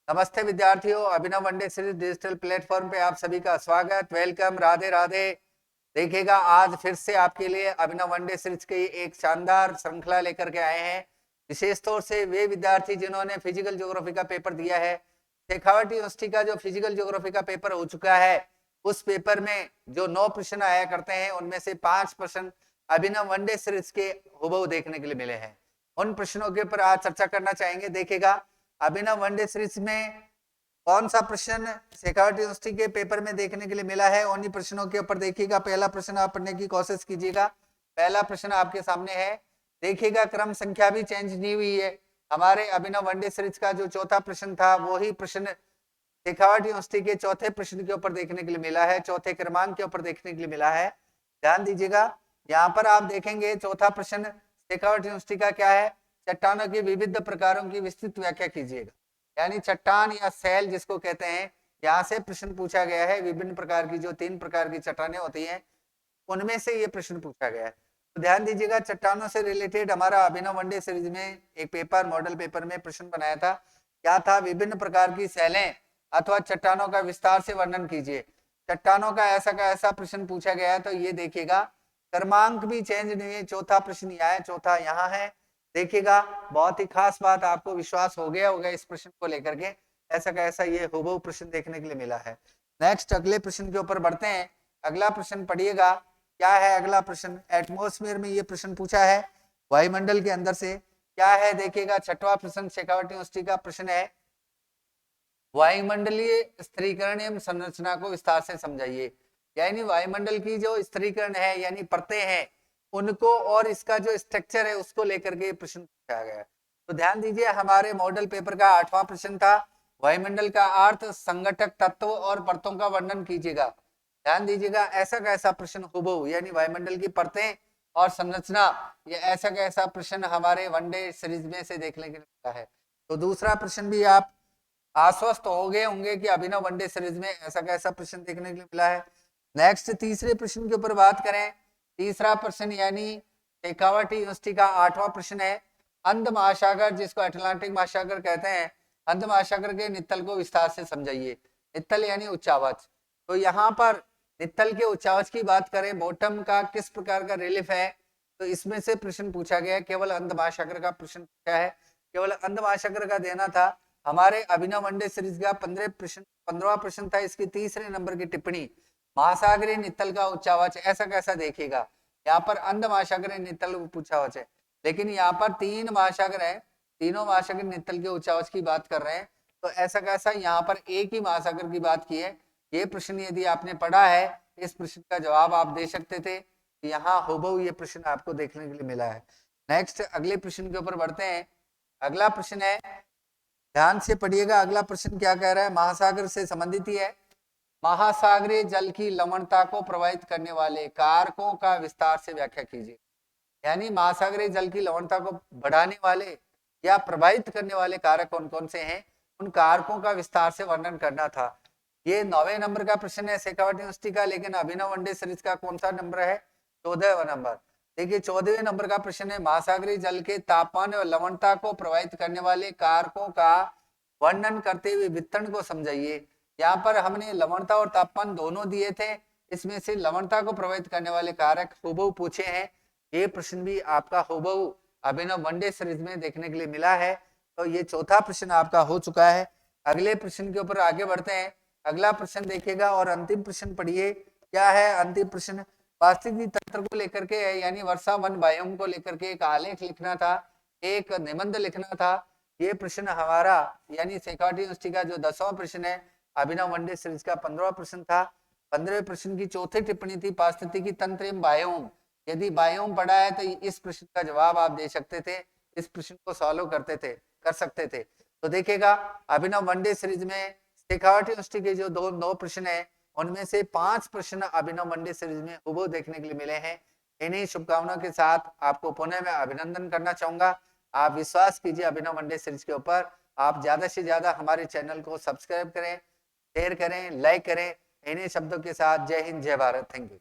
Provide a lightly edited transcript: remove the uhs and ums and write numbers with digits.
नमस्ते विद्यार्थियों, अभिनव one day series digital platform पे आप सभी का स्वागत, वेलकम, राधे राधे। देखिएगा, आज फिर से आपके लिए अभिनव वनडे सीरीज की एक शानदार श्रृंखला लेकर के आए हैं। विशेष तौर से वे विद्यार्थी जिन्होंने फिजिकल ज्योग्राफी का पेपर दिया है, शेखावट यूनिवर्सिटी का जो फिजिकल ज्योग्राफी का पेपर हो चुका है, उस पेपर में जो 9 प्रश्न आया करते हैं, उनमें से 5 प्रश्न अभिनव वनडे सीरीज के हुबहू देखने के लिए मिले हैं। उन प्रश्नों के ऊपर आज चर्चा करना चाहेंगे। देखिएगा, अभिनव वनडे सीरीज में कौन सा प्रश्न शेखावट यूनिवर्सिटी के पेपर में देखने के लिए मिला है, उन्हीं प्रश्नों के ऊपर देखिएगा। पहला प्रश्न आप पढ़ने की कोशिश कीजिएगा। पहला प्रश्न आपके सामने है। देखिएगा, क्रम संख्या भी चेंज नहीं हुई है। हमारे अभिनव वनडे सीरीज का जो चौथा प्रश्न था, वही प्रश्न शेखावट यूनिवर्सिटी के चौथे प्रश्न के ऊपर देखने के लिए मिला है, चौथे क्रमांक के ऊपर देखने के लिए मिला है। ध्यान दीजिएगा, यहाँ पर आप देखेंगे चौथा प्रश्न शेखावट यूनिवर्सिटी का क्या है, चट्टानों की विविध प्रकारों की विस्तृत व्याख्या कीजिएगा। यानी चट्टान या सैल जिसको कहते हैं, यहाँ से प्रश्न पूछा गया है। विभिन्न प्रकार की जो 3 प्रकार की चट्टानें होती हैं, उनमें से ये प्रश्न पूछा गया है। तो ध्यान दीजिएगा, चट्टानों से रिलेटेड हमारा अभिनव वनडे सीरीज में एक पेपर, मॉडल पेपर में प्रश्न बनाया था। क्या था? विभिन्न प्रकार की सैलें अथवा चट्टानों का विस्तार से वर्णन कीजिए। चट्टानों का ऐसा प्रश्न पूछा गया है। तो ये देखिएगा, क्रमांक भी चेंज नहीं है, चौथा प्रश्न यहाँ है, चौथा यहाँ है। देखिएगा, बहुत ही खास बात, आपको विश्वास हो गया होगा इस प्रश्न को लेकर के। ऐसा का ऐसा ये हुबहू प्रश्न देखने के लिए मिला है। नेक्स्ट अगले प्रश्न के ऊपर बढ़ते हैं। अगला प्रश्न पढ़िएगा, क्या है अगला प्रश्न? एटमॉस्फेयर में ये प्रश्न पूछा है, वायुमंडल के अंदर से क्या है। देखिएगा, छठवां प्रश्न शेखावट यूनिवर्सिटी का प्रश्न है, वायुमंडलीय स्थिरीकरण एवं संरचना को विस्तार से समझाइए। यानी वायुमंडल की जो स्थिरीकरण है, यानी परतें हैं, उनको और इसका जो स्ट्रक्चर है उसको लेकर के प्रश्न पूछा गया। तो ध्यान दीजिए, हमारे मॉडल पेपर का 8वां प्रश्न था, वायुमंडल का अर्थ, संघटक तत्व और परतों का वर्णन कीजिएगा। ध्यान दीजिएगा, ऐसा का ऐसा प्रश्न हुबहू, यानी वायुमंडल की परतें और संरचना, ये ऐसा का ऐसा प्रश्न हमारे वनडे सीरीज में से देखने के लिए मिला है। तो दूसरा प्रश्न भी आप आश्वस्त हो गए होंगे कि अभिनव वनडे सीरीज में ऐसा का ऐसा प्रश्न देखने के लिए मिला है। नेक्स्ट तीसरे प्रश्न के ऊपर बात करें। तीसरा प्रश्न यानी शेखावट यूनिवर्सिटी का 8वां प्रश्न है, अंध महासागर जिसको अटलांटिक महासागर कहते हैं, अंध महासागर के नित्तल को विस्तार से समझाइए। नित्तल यानी उच्चावच। तो यहाँ पर नित्तल के उच्चावच की बात करें, बॉटम का किस प्रकार का रिलीफ है, तो इसमें से प्रश्न पूछा गया। केवल अंध महासागर का प्रश्न पूछा है, केवल अंध महासागर का देना था। हमारे अभिनव वनडे सीरीज का 15वां प्रश्न था, इसकी तीसरे नंबर की टिप्पणी, महासागरीय नित्तल का उच्चावच ऐसा कैसा देखिएगा। यहाँ पर अंध महासागरीय नित्तल उच्चावच है, लेकिन यहाँ पर 3 महासागर है, तीनों महासागर नित्तल के उच्चावच की बात कर रहे हैं। तो ऐसा कैसा यहाँ पर एक ही महासागर की बात की है। ये प्रश्न यदि आपने पढ़ा है, इस प्रश्न का जवाब आप दे सकते थे। यहाँ हुबहू ये प्रश्न आपको देखने के लिए मिला है। नेक्स्ट अगले प्रश्न के ऊपर बढ़ते हैं। अगला प्रश्न है, ध्यान से पढ़िएगा, अगला प्रश्न क्या कह रहा है, महासागर से संबंधित ही है। महासागरीय जल की लवणता को प्रभावित करने वाले कारकों का विस्तार से व्याख्या कीजिए। यानी महासागरीय जल की लवणता को बढ़ाने वाले या प्रभावित करने वाले कारक कौन कौन से हैं, उन कारकों का विस्तार से वर्णन करना था। ये 9वें नंबर का प्रश्न है शेखावट यूनिवर्सिटी का, लेकिन अभिनव वनडे सीरीज का कौन सा नंबर है? 14वां नंबर। देखिए, 14वें नंबर का प्रश्न है, महासागरीय जल के तापमान और लवणता को प्रभावित करने वाले कारकों का वर्णन करते हुए वितरण को समझाइए। यहाँ पर हमने लवणता और तापमान दोनों दिए थे, इसमें से लवणता को प्रभावित करने वाले कारक हुबहू पूछे हैं। ये प्रश्न भी आपका हुबहू अभिनव वनडे सीरीज में देखने के लिए मिला है। तो ये चौथा प्रश्न आपका हो चुका है। अगले प्रश्न के ऊपर आगे बढ़ते हैं। अगला प्रश्न देखिएगा और अंतिम प्रश्न पढ़िए। क्या है अंतिम प्रश्न? पारिस्थितिकी तंत्र को लेकर के है, यानी वर्षा वन बायोम को लेकर के एक आलेख लिखना था, एक निबंध लिखना था। ये प्रश्न हमारा यानी शेखावट यूनिवर्सिटी का जो 10वां प्रश्न है, अभिनव वनडे सीरीज का 15वां प्रश्न था। 15वें प्रश्न की चौथी टिप्पणी थी, पारिस्थितिकी तंत्र एवं बायोम। यदि बायोम पढ़ा है तो इस प्रश्न का जवाब आप दे सकते थे, इस प्रश्न को सॉल्व कर सकते थे। तो देखिएगा, अभिनव वनडे सीरीज में शेखावट यूनिवर्सिटी के जो 9 प्रश्न है, उनमें से 5 प्रश्न अभिनव वनडे सीरीज में हुबहू देखने के लिए मिले हैं। इन्हीं शुभकामनाओं के साथ आपको पुनः मैं अभिनंदन करना चाहूंगा। आप विश्वास कीजिए अभिनव वनडे सीरीज के ऊपर। आप ज्यादा से ज्यादा हमारे चैनल को सब्सक्राइब करें, शेयर करें, लाइक करें। इन्हीं शब्दों के साथ जय हिंद, जय भारत, थैंक यू।